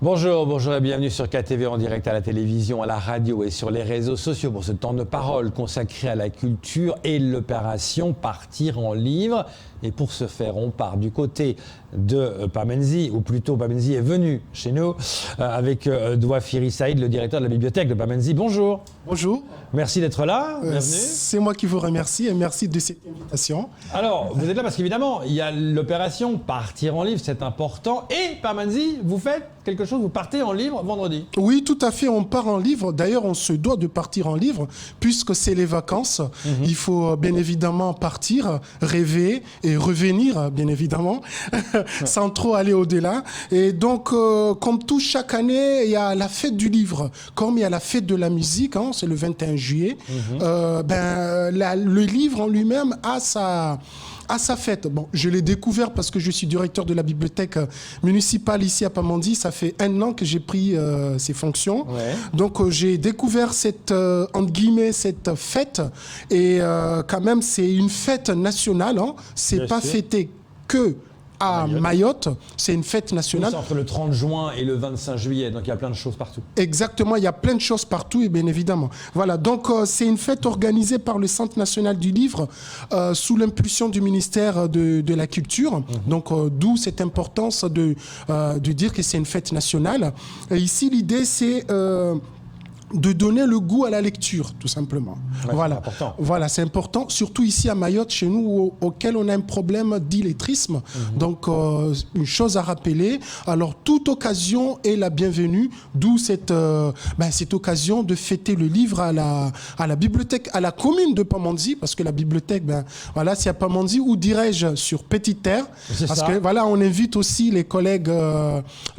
Bonjour, bonjour et bienvenue sur KTV en direct à la télévision, à la radio et sur les réseaux sociaux pour ce temps de parole consacré à la culture et l'opération Partir en livre. Et pour ce faire, on part du côté de Pamandzi, ou plutôt Pamandzi est venu chez nous avec Douafiri Saïd, le directeur de la bibliothèque de Pamandzi. Bonjour. Bonjour. Merci d'être là. Bienvenue. C'est moi qui vous remercie et merci de cette invitation. Alors, vous êtes là parce qu'évidemment, il y a l'opération Partir en livre, c'est important. Et Pamandzi, vous faites quelque chose, vous partez en livre vendredi. Oui, tout à fait, on part en livre. D'ailleurs, on se doit de partir en livre puisque c'est les vacances. Il faut bien évidemment partir, rêver et revenir, bien évidemment, sans trop aller au-delà. Et donc, comme tout, chaque année, il y a la fête du livre. Comme il y a la fête de la musique, hein, c'est le 21 juillet, le livre en lui-même a sa fête. Bon, je l'ai découvert parce que je suis directeur de la bibliothèque municipale ici à Pamandzi. Ça fait 1 an que j'ai pris ces fonctions. Ouais. Donc, j'ai découvert cette, entre guillemets, cette fête. Et quand même, c'est une fête nationale. Hein. C'est pas fêté que à Mayotte, c'est une fête nationale. C'est entre le 30 juin et le 25 juillet, donc il y a plein de choses partout. Exactement, il y a plein de choses partout, et bien évidemment. Voilà, donc c'est une fête organisée par le Centre national du livre, sous l'impulsion du ministère de la Culture. Donc d'où cette importance de dire que c'est une fête nationale. Et ici, l'idée, c'est de donner le goût à la lecture, tout simplement. Ouais, voilà, c'est important. Voilà, c'est important, surtout ici à Mayotte, chez nous, auquel on a un problème d'illettrisme. Donc, une chose à rappeler. Alors, toute occasion est la bienvenue, d'où cette occasion de fêter le livre à la bibliothèque, à la commune de Pamandzi, parce que la bibliothèque, voilà, c'est à Pamandzi, ou dirais-je, sur Petite Terre. Parce que, voilà, on invite aussi les collègues,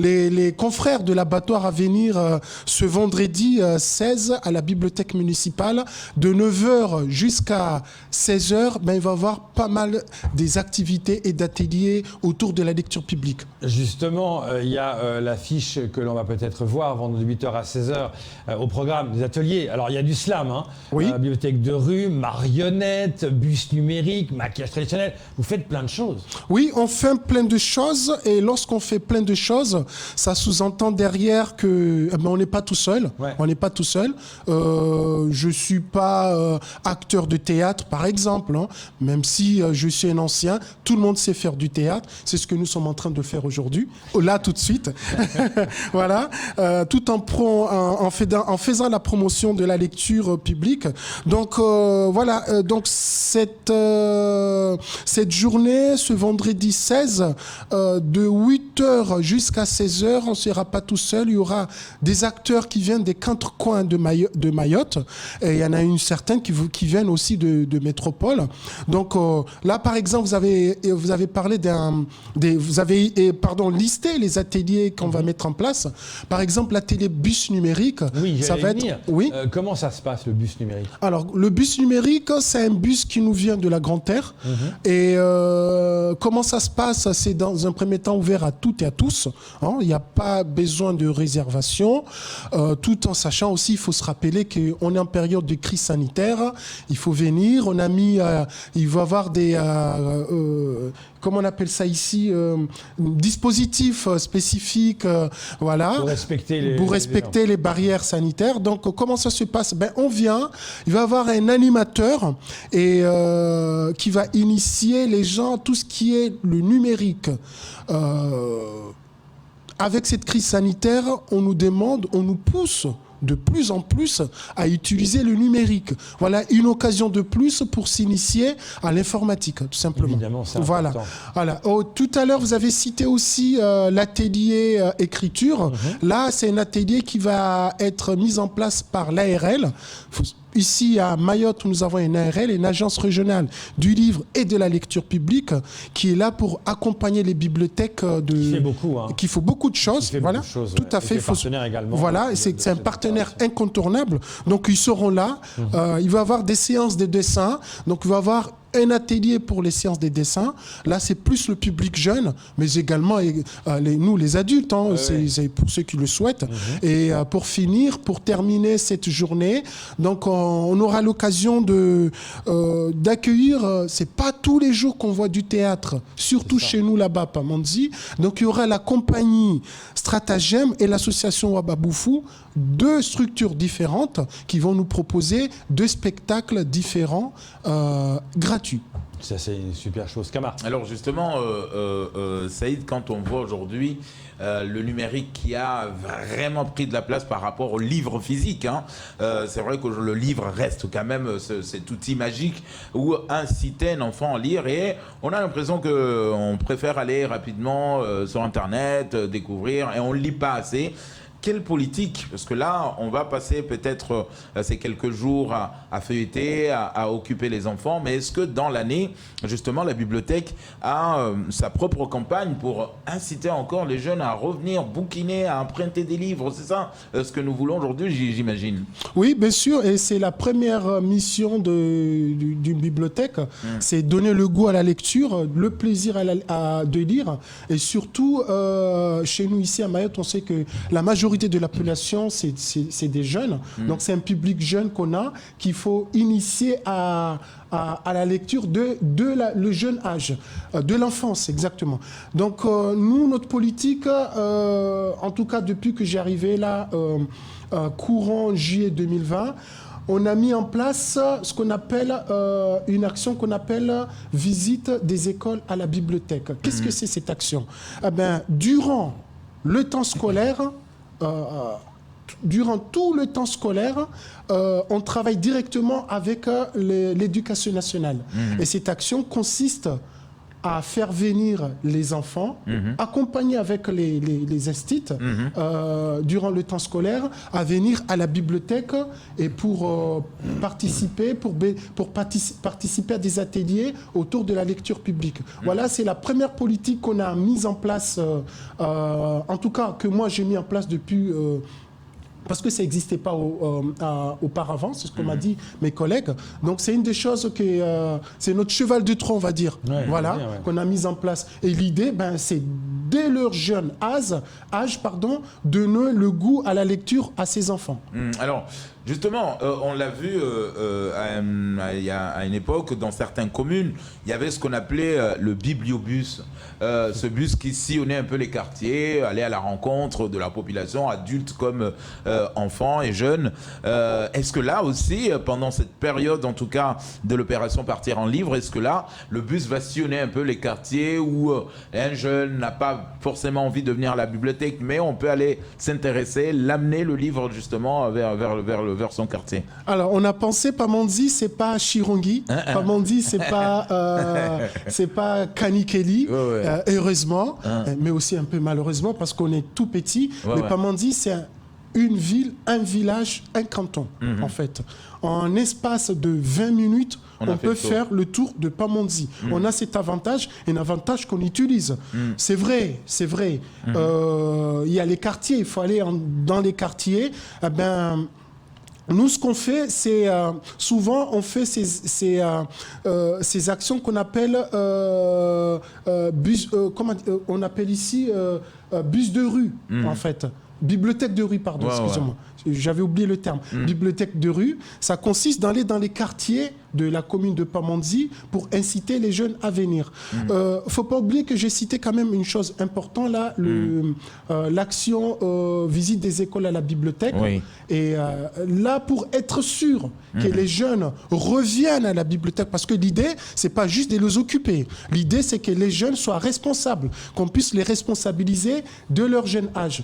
les confrères de l'abattoir à venir ce vendredi 16 à la bibliothèque municipale de 9h jusqu'à 16h. Il va y avoir pas mal des activités et d'ateliers autour de la lecture publique. Justement, il y a l'affiche que l'on va peut-être voir vendredi de 8h à 16h au programme des ateliers. Alors il y a du slam, hein, oui. Bibliothèque de rue, marionnettes, bus numérique, maquillage traditionnel. Vous faites plein de choses. Oui, on fait plein de choses, et lorsqu'on fait plein de choses, ça sous-entend derrière que on n'est pas tout seul. Ouais. On n'est pas tout seul. Je suis pas acteur de théâtre, par exemple, hein, même si je suis un ancien. Tout le monde sait faire du théâtre. C'est ce que nous sommes en train de faire aujourd'hui, là tout de suite. Voilà, tout en faisant la promotion de la lecture publique. Donc voilà, donc cette journée, ce vendredi 16, de 8h jusqu'à 16h, on ne sera pas tout seul. Il y aura des acteurs qui viennent des 4 coins de Mayotte, et il y en a une certaine qui viennent aussi de métropole. Donc là, par exemple, vous avez parlé vous avez listé les ateliers qu'on va mettre en place. Par exemple, l'atelier bus numérique. Oui, ça va être. Oui. Comment ça se passe, le bus numérique? Alors, le bus numérique, c'est un bus qui nous vient de la Grande Terre. Et comment ça se passe? C'est dans un premier temps ouvert à toutes et à tous. Hein. Il n'y a pas besoin de réservation, tout en sachant aussi, il faut se rappeler qu'on est en période de crise sanitaire. Il faut venir. On a mis, il va y avoir des, comment on appelle ça ici, dispositifs spécifiques, voilà, pour respecter les barrières sanitaires. Donc, comment ça se passe? On vient, il va y avoir un animateur et qui va initier les gens à tout ce qui est le numérique. Avec cette crise sanitaire, on nous pousse de plus en plus à utiliser le numérique. Voilà une occasion de plus pour s'initier à l'informatique, tout simplement. Évidemment, c'est voilà. important. Voilà. Tout à l'heure, vous avez cité aussi l'atelier écriture. Là, c'est un atelier qui va être mis en place par l'ARL. Ici, à Mayotte, nous avons une ARL, une agence régionale du livre et de la lecture publique, qui est là pour accompagner les bibliothèques qui fait beaucoup, hein. Qui fait beaucoup de choses. Voilà. Tout à fait. Partenaire également. Voilà, c'est un partenaire incontournable. Donc, ils seront là. Il va y avoir des séances de dessin. Donc, il va y avoir un atelier pour les séances des dessins. Là, c'est plus le public jeune, mais également nous, les adultes, hein, c'est pour ceux qui le souhaitent. Et pour terminer cette journée, donc on aura l'occasion d'accueillir, c'est pas tous les jours qu'on voit du théâtre, surtout chez nous là-bas à Pamandzi. Donc il y aura la compagnie Stratagème et l'association Wababoufou, deux structures différentes qui vont nous proposer deux spectacles différents gratuits. Ça, c'est une super chose. Kama. Alors justement, Saïd, quand on voit aujourd'hui le numérique qui a vraiment pris de la place par rapport au livre physique, hein, c'est vrai que le livre reste quand même cet outil magique où inciter un enfant à lire, et on a l'impression qu'on préfère aller rapidement sur Internet, découvrir, et on ne lit pas assez. Quelle politique? Parce que là, on va passer peut-être ces quelques jours à feuilleter, à occuper les enfants. Mais est-ce que dans l'année, justement, la bibliothèque a sa propre campagne pour inciter encore les jeunes à revenir bouquiner, à emprunter des livres? C'est ça ce que nous voulons aujourd'hui, j'imagine. Oui, bien sûr. Et c'est la première mission d'une bibliothèque. C'est donner le goût à la lecture, le plaisir de lire. Et surtout, chez nous ici à Mayotte, on sait que la majorité de la population, c'est des jeunes. Donc, c'est un public jeune qu'on a, qu'il faut initier à la lecture le jeune âge, de l'enfance, exactement. Donc, nous, notre politique, en tout cas, depuis que j'ai arrivé là, courant juillet 2020, on a mis en place ce qu'on appelle une action qu'on appelle visite des écoles à la bibliothèque. Qu'est-ce que c'est cette action? Eh bien, durant le temps scolaire, durant tout le temps scolaire, on travaille directement avec l'éducation nationale. Et cette action consiste à faire venir les enfants, accompagner avec les instituts durant le temps scolaire, à venir à la bibliothèque et pour participer à des ateliers autour de la lecture publique. Voilà, c'est la première politique qu'on a mise en place, en tout cas que moi j'ai mis en place depuis... parce que ça n'existait pas auparavant, c'est ce qu'on m'a dit mes collègues. Donc c'est une des choses que c'est notre cheval de Troie, on va dire, qu'on a mis en place. Et l'idée, c'est dès leur jeune âge, donner le goût à la lecture à ses enfants. Alors, justement, on l'a vu à une époque, dans certaines communes, il y avait ce qu'on appelait le bibliobus. Ce bus qui sillonnait un peu les quartiers, allait à la rencontre de la population, adultes comme enfants et jeunes. Est-ce que là aussi, pendant cette période, en tout cas, de l'opération Partir en livre, est-ce que là, le bus va sillonner un peu les quartiers où un jeune n'a pas forcément envie de venir à la bibliothèque, mais on peut aller s'intéresser, l'amener le livre justement vers son quartier? Alors, on a pensé, Pamandzi, c'est pas Chirongi. Pamandzi, c'est pas Kanikeli, heureusement, mais aussi un peu malheureusement parce qu'on est tout petit. Mais Pamandzi, c'est une ville, un village, un canton, en fait. En espace de 20 minutes, on peut faire le tour de Pamandzi. On a cet avantage, un avantage qu'on utilise. C'est vrai. Il y a les quartiers, il faut aller dans les quartiers. Nous, ce qu'on fait, c'est souvent on fait ces actions qu'on appelle on appelle ici bus de rue, en fait. Bibliothèque de rue, pardon, excusez-moi. J'avais oublié le terme. Bibliothèque de rue, ça consiste d'aller dans les quartiers de la commune de Pamandzi pour inciter les jeunes à venir. Faut pas oublier que j'ai cité quand même une chose importante là, l'action visite des écoles à la bibliothèque. Et là, pour être sûr que les jeunes reviennent à la bibliothèque, parce que l'idée, c'est pas juste de les occuper. L'idée, c'est que les jeunes soient responsables, qu'on puisse les responsabiliser de leur jeune âge.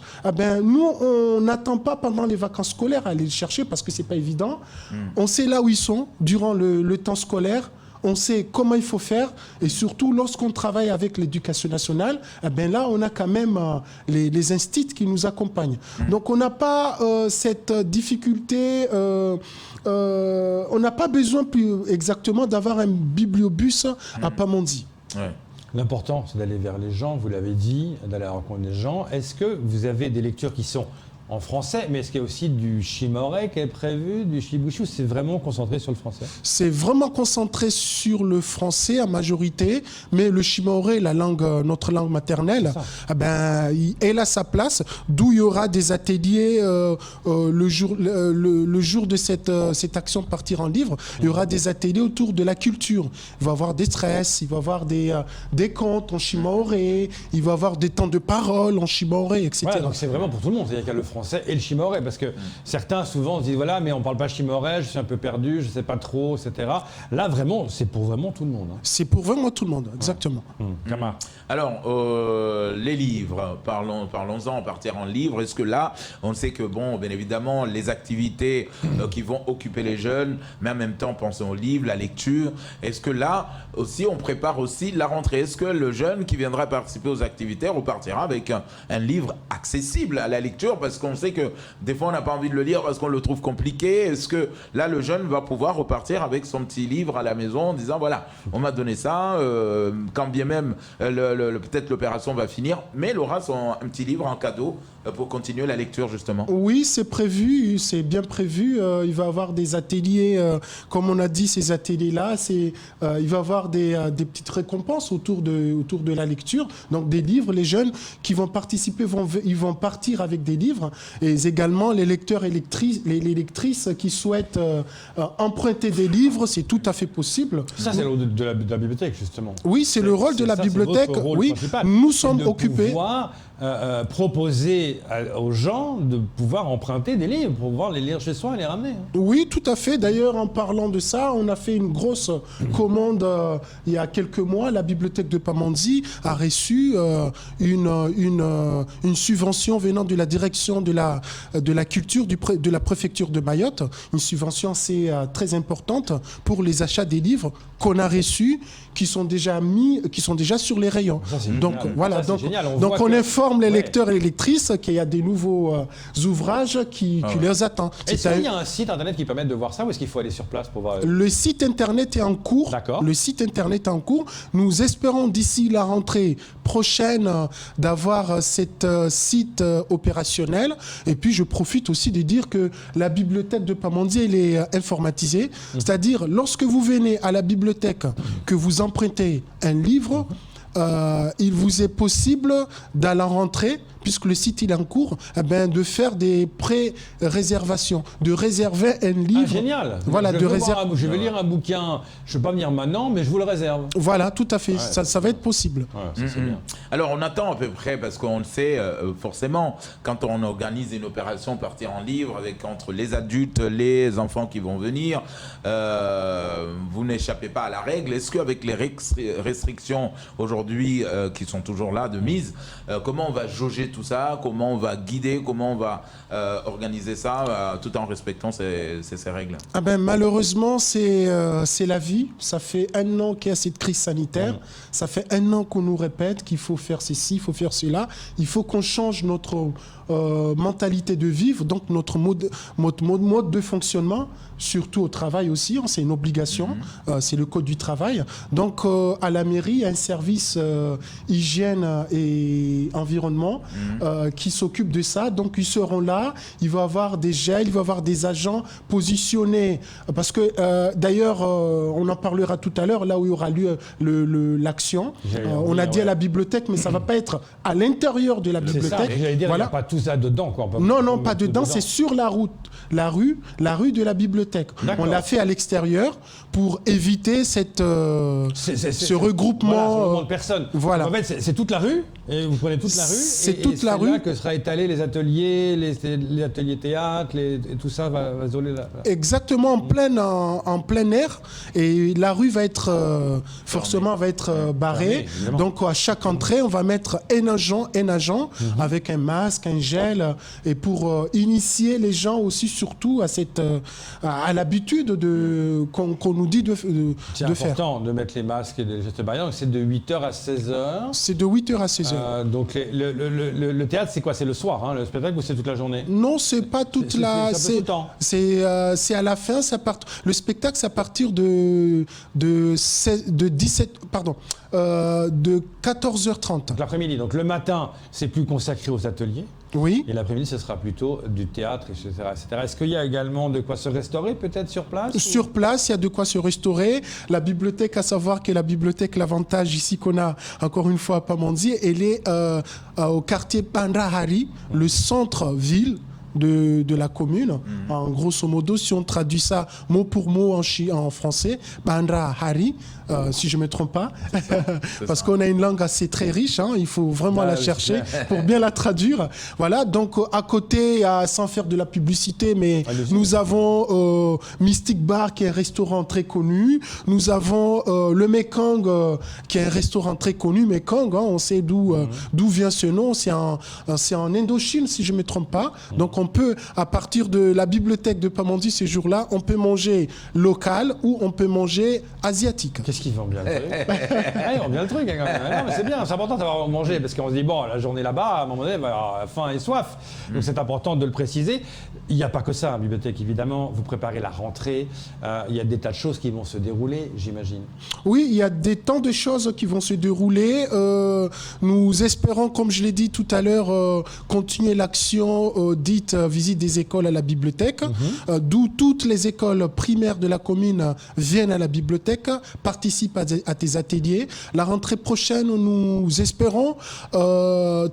Nous, on n'attend pas pendant les vacances scolaires à aller les chercher parce que c'est pas évident. On sait là où ils sont durant le temps scolaire. On sait comment il faut faire et surtout lorsqu'on travaille avec l'éducation nationale, là on a quand même les instituts qui nous accompagnent. Donc on n'a pas cette difficulté, on n'a pas besoin plus exactement d'avoir un bibliobus à Pamandzi. L'important, c'est d'aller vers les gens, vous l'avez dit, d'aller rencontrer les gens. Est-ce que vous avez des lectures qui sont en français, mais est-ce qu'il y a aussi du Chimoré qui est prévu, du Chibouchi, ou c'est vraiment concentré sur le français? C'est vraiment concentré sur le français à majorité, mais le Chimoré, notre langue maternelle, elle a sa place, d'où il y aura des ateliers le jour de cette action de partir en livre. Il y aura des ateliers autour de la culture. Il va y avoir des tresses, il va y avoir des contes en Chimoré, il va y avoir des temps de parole en Chimoré, etc. Voilà, donc c'est vraiment pour tout le monde, c'est-à-dire qu'il y a le français et le Chimoré, parce que certains souvent se disent voilà, mais on parle pas Chimoré, je suis un peu perdu, je sais pas trop, etc. Là vraiment, c'est pour vraiment tout le monde. C'est pour vraiment tout le monde, exactement. Alors, les livres, parlons-en, partir en livre. Est-ce que là, on sait que, bon, bien évidemment, les activités qui vont occuper les jeunes, mais en même temps, pensons aux livres, la lecture. Est-ce que là, aussi, on prépare aussi la rentrée? Est-ce que le jeune qui viendra participer aux activités repartira avec un livre accessible à la lecture? Parce qu'on sait que des fois, on n'a pas envie de le lire parce qu'on le trouve compliqué. Est-ce que là, le jeune va pouvoir repartir avec son petit livre à la maison en disant, voilà, on m'a donné ça, quand bien même peut-être l'opération va finir, mais il aura un petit livre en cadeau pour continuer la lecture, justement. Oui, c'est prévu, c'est bien prévu. Il va y avoir des ateliers, comme on a dit, ces ateliers-là, il va y avoir des petites récompenses autour de la lecture. Donc des livres, les jeunes qui vont participer, ils vont partir avec des livres. Et également les lecteurs et les lectrices qui souhaitent emprunter des livres, c'est tout à fait possible. Ça, c'est le rôle de la bibliothèque, justement. Oui, c'est le rôle de la bibliothèque. Oui, principal. Nous sommes occupés. Pouvoir proposer aux gens de pouvoir emprunter des livres pour pouvoir les lire chez soi et les ramener. Oui, tout à fait. D'ailleurs, en parlant de ça, on a fait une grosse commande il y a quelques mois. La bibliothèque de Pamandzi a reçu une subvention venant de la direction de la culture de la préfecture de Mayotte. Une subvention très importante pour les achats des livres qu'on a reçus, qui sont déjà sur les rayons. Ça, donc génial. voilà, Ça, donc on informe les lecteurs et les lectrices qu'il y a des nouveaux ouvrages qui les attendent. Est-ce qu'il y a un site internet qui permet de voir ça, ou est-ce qu'il faut aller sur place pour voir? Le site internet est en cours. D'accord. Le site internet est en cours. Nous espérons d'ici la rentrée prochaine d'avoir cet site opérationnel. Et puis je profite aussi de dire que la bibliothèque de Pamandzi, elle est informatisée. C'est-à-dire, lorsque vous venez à la bibliothèque, que vous empruntez un livre, il vous est possible, dans la rentrée, puisque le site il est en cours, de faire des pré-réservations, de réserver un livre. Ah, génial. Voilà, je vais lire un bouquin, je ne vais pas venir maintenant, mais je vous le réserve. Voilà, tout à fait, ça va être possible. Ouais, ça, c'est bien. Alors, on attend à peu près, parce qu'on le sait, forcément, quand on organise une opération partir en livre, entre les adultes, les enfants qui vont venir, vous n'échappez pas à la règle. Est-ce qu'avec les restrictions aujourd'hui qui sont toujours là de mise, comment on va jauger tout ça, comment on va guider, comment on va organiser ça tout en respectant ces règles? Malheureusement, c'est la vie. Ça fait 1 an qu'il y a cette crise sanitaire. Ça fait 1 an qu'on nous répète qu'il faut faire ceci, il faut faire cela. Il faut qu'on change notre mentalité de vivre, donc notre mode de fonctionnement, surtout au travail aussi. C'est une obligation. C'est le code du travail. Donc, à la mairie, il y a un service hygiène et environnement qui s'occupe de ça. Donc, ils seront là. Il va y avoir des gels, il va y avoir des agents positionnés. Parce que, d'ailleurs, on en parlera tout à l'heure, là où il y aura lieu l'action. On a dit à la bibliothèque, mais ça ne va pas être à l'intérieur de la bibliothèque. C'est ça, j'allais dire, il n'y a pas tout ça dedans, quoi. Non, pas dedans, c'est sur la rue de la bibliothèque. On l'a fait à l'extérieur pour éviter ce regroupement de personnes. Voilà. En fait, c'est toute la rue, et vous prenez toute la rue. C'est toute la rue. Là que sera étalé les ateliers, les ateliers théâtre, et tout ça va se dérouler là. Exactement, en plein air. Et la rue va être forcément barrée. Donc à chaque entrée, on va mettre un agent avec un masque, un gel, et pour initier les gens aussi, surtout à l'habitude qu'on nous dit de faire. C'est important de mettre les masques et les gestes barrières. Donc c'est de 8h à 16h. C'est de 8h à 16h. Donc le théâtre, c'est quoi? C'est le soir, le spectacle, ou c'est toute la journée? Non, c'est pas toute la... C'est à la fin, le spectacle, c'est à partir de 14h30. Donc l'après-midi. Donc le matin, c'est plus consacré aux ateliers. Oui. Et l'après-midi, ce sera plutôt du théâtre, etc. etc. Est-ce qu'il y a également de quoi se restaurer peut-être sur place? Sur place, il y a de quoi se restaurer. La bibliothèque, à savoir que la bibliothèque, l'avantage ici qu'on a, encore une fois, à Pamandzi, elle est au quartier Pandahari, le centre-ville de la commune. En grosso modo, si on traduit ça mot pour mot en français, Pandahari, si je ne me trompe pas, parce qu'on a une langue assez très riche, il faut vraiment la chercher pour bien la traduire. Voilà, donc à côté, sans faire de la publicité, mais nous avons Mystic Bar, qui est un restaurant très connu. Nous avons le Mekong, qui est un restaurant très connu. Mekong, on sait d'où vient ce nom. C'est en Indochine, si je ne me trompe pas. Donc on peut, à partir de la bibliothèque de Pamandzi, ces jours-là, on peut manger local ou on peut manger asiatique. Qu'est-ce qu'ils vendent bien le truc? Ils vendent bien le truc, quand même. Non, mais c'est bien, c'est important d'avoir mangé, parce qu'on se dit, bon, la journée là-bas, à un moment donné, il va y avoir faim et soif. Donc c'est important de le préciser. Il n'y a pas que ça, en bibliothèque, évidemment. Vous préparez la rentrée. Il y a des tas de choses qui vont se dérouler, j'imagine. Oui, il y a des tas de choses qui vont se dérouler. Nous espérons, comme je l'ai dit tout à l'heure, continuer l'action dite visite des écoles à la bibliothèque, d'où toutes les écoles primaires de la commune viennent à la bibliothèque, participent à des ateliers. La rentrée prochaine, nous espérons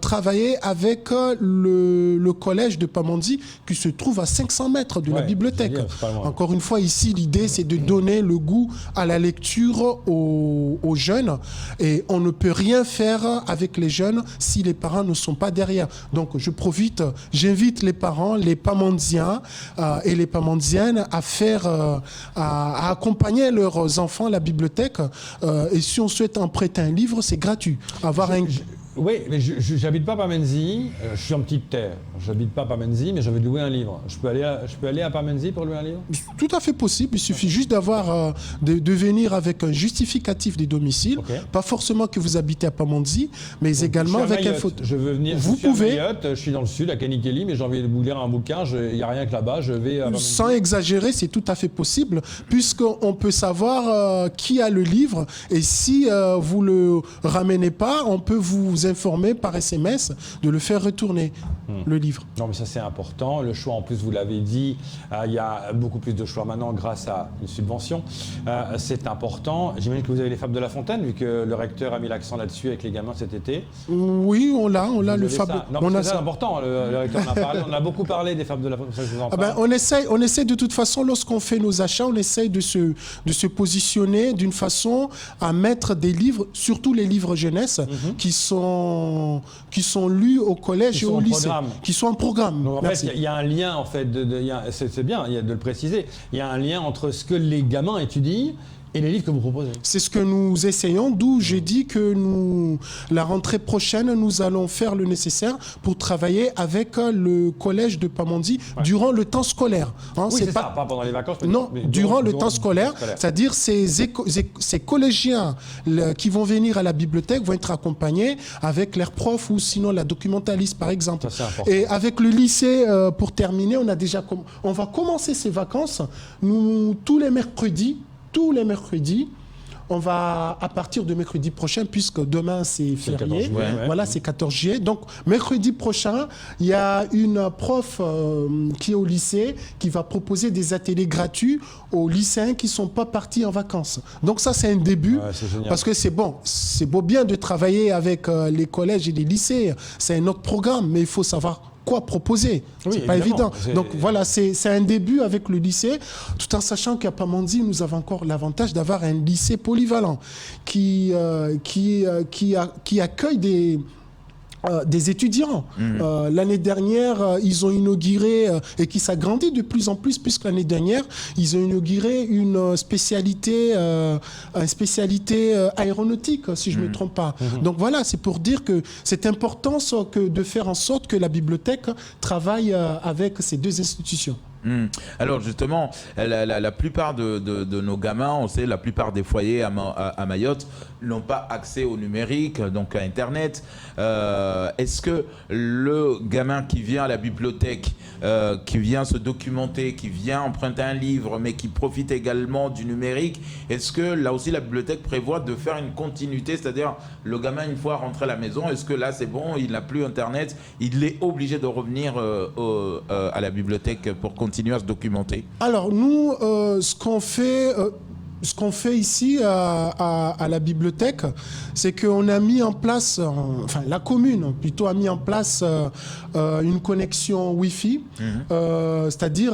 travailler avec le collège de Pamandzi, qui se trouve à 500 mètres de la bibliothèque. Bien, encore une fois, ici, l'idée, c'est de donner le goût à la lecture aux jeunes. Et on ne peut rien faire avec les jeunes si les parents ne sont pas derrière. Donc, j'invite les parents, les Pamandziens et les Pamandziennes à accompagner leurs enfants à la bibliothèque. Et si on souhaite en prêter un livre, c'est gratuit. Oui, mais je n'habite pas à Pamandzi, je suis en petite terre. Je n'habite pas à Pamandzi, mais j'ai envie de louer un livre. Je peux aller à Pamandzi pour louer un livre? Tout à fait possible. Il suffit juste de venir avec un justificatif des domiciles. Pas forcément que vous habitez à Pamandzi, mais également avec un photo. Je veux venir. Vous pouvez. Je suis dans le sud, à Kanikeli, mais j'ai envie de lire un bouquin. Il n'y a rien que là-bas. Je vais. Sans exagérer, c'est tout à fait possible, puisqu'on peut savoir qui a le livre. Et si vous le ramenez pas, on peut vous informer par SMS de le faire retourner, le livre. Non, mais ça, c'est important. Le choix, en plus, vous l'avez dit, il y a beaucoup plus de choix maintenant grâce à une subvention. C'est important. J'imagine que vous avez les Fables de La Fontaine, vu que le recteur a mis l'accent là-dessus avec les gamins cet été. Oui, on l'a le Fable. C'est important. Le recteur en a parlé. On a beaucoup parlé des Fables de La Fontaine. On essaie de toute façon, lorsqu'on fait nos achats, on essaie de se positionner d'une façon à mettre des livres, surtout les livres jeunesse, qui sont lus au collège et au lycée, qui sont en programme. Donc, en fait, il y a un lien, en fait, c'est bien de le préciser, il y a un lien entre ce que les gamins étudient et les livres que vous proposez. C'est ce que nous essayons, d'où j'ai dit que la rentrée prochaine, nous allons faire le nécessaire pour travailler avec le collège de Pamandzi durant le temps scolaire. C'est pas pendant les vacances. Non, durant le temps scolaire, c'est-à-dire ces collégiens qui vont venir à la bibliothèque vont être accompagnés avec leurs profs ou sinon la documentaliste, par exemple. Et avec le lycée, pour terminer, on va commencer ces vacances, tous les mercredis, on va, à partir de mercredi prochain, puisque demain c'est férié, c'est 14 juillet. Donc, mercredi prochain, il y a une prof qui est au lycée qui va proposer des ateliers gratuits aux lycéens qui ne sont pas partis en vacances. Donc ça, c'est un début, parce que c'est beau bien de travailler avec les collèges et les lycées. C'est un autre programme, mais il faut savoir quoi proposer. C'est pas évident. Donc voilà, c'est un début avec le lycée, tout en sachant qu'à Pamandzi, nous avons encore l'avantage d'avoir un lycée polyvalent qui accueille des étudiants. L'année dernière, ils ont inauguré, et qui s'agrandit de plus en plus, puisque l'année dernière, ils ont inauguré une spécialité aéronautique, si je ne me trompe pas. Donc voilà, c'est pour dire que c'est important de faire en sorte que la bibliothèque travaille avec ces deux institutions. Alors justement, la plupart de nos gamins, on sait, la plupart des foyers à Mayotte n'ont pas accès au numérique, donc à Internet. Est-ce que le gamin qui vient à la bibliothèque, qui vient se documenter, qui vient emprunter un livre, mais qui profite également du numérique, est-ce que là aussi la bibliothèque prévoit de faire une continuité, c'est-à-dire le gamin, une fois rentré à la maison, est-ce que là c'est bon, il n'a plus Internet, il est obligé de revenir à la bibliothèque pour continuer à se documenter? Alors nous, ce qu'on fait ici à la bibliothèque, c'est qu'on a mis en place, enfin la commune plutôt a mis en place une connexion Wi-Fi, c'est-à-dire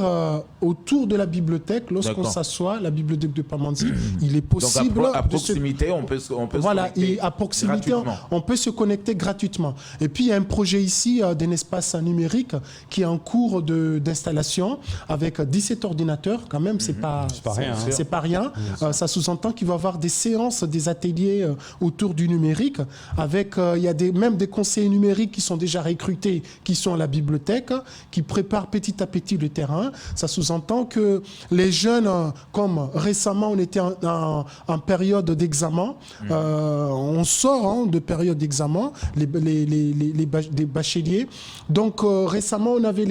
autour de la bibliothèque, lorsqu'on s'assoit, la bibliothèque de Pamandzi, il est possible... Donc à proximité, on peut voilà, se connecter à proximité, on peut se connecter gratuitement. Et puis il y a un projet ici d'un espace numérique qui est en cours d'installation avec 17 ordinateurs, quand même, c'est pas rien. C'est pas rien. Ça sous-entend qu'il va y avoir des séances, des ateliers autour du numérique, avec il y a même des conseillers numériques qui sont déjà recrutés, qui sont à la bibliothèque, qui préparent petit à petit le terrain. Ça sous-entend que les jeunes, comme récemment on était en période d'examen, on sort de période d'examen, les bacheliers. Donc récemment on avait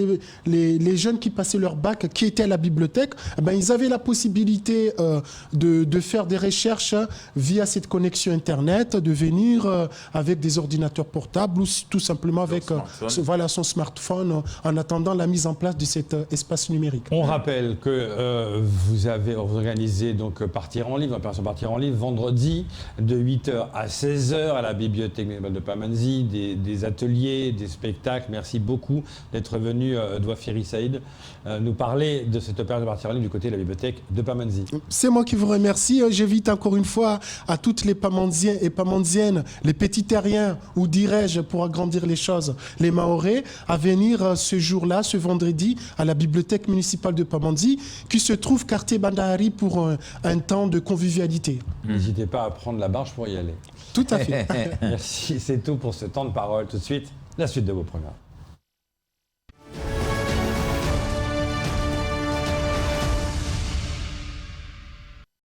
les jeunes qui passaient leur bac, qui étaient à la bibliothèque, ils avaient la possibilité de faire des recherches via cette connexion Internet, de venir avec des ordinateurs portables ou tout simplement avec son smartphone en attendant la mise en place de cet espace numérique. On rappelle que vous avez organisé donc Partir en livre, l'opération Partir en livre, vendredi de 8h à 16h à la bibliothèque municipale de Pamandzi, des ateliers, des spectacles. Merci beaucoup d'être venu, Douafiri Saïd, nous parler de cette opération Partir en livre du côté de la bibliothèque de Pamandzi. C'est moi qui vous remercie. J'invite encore une fois à toutes les Pamandziens et Pamandziennes, les petits terriens, ou dirais-je, pour agrandir les choses, les Mahorais, à venir ce jour-là, ce vendredi, à la bibliothèque municipale de Pamandzi, qui se trouve quartier Bandahari pour un temps de convivialité. N'hésitez pas à prendre la barge pour y aller. Tout à fait. Merci, c'est tout pour ce temps de parole. Tout de suite, la suite de vos programmes.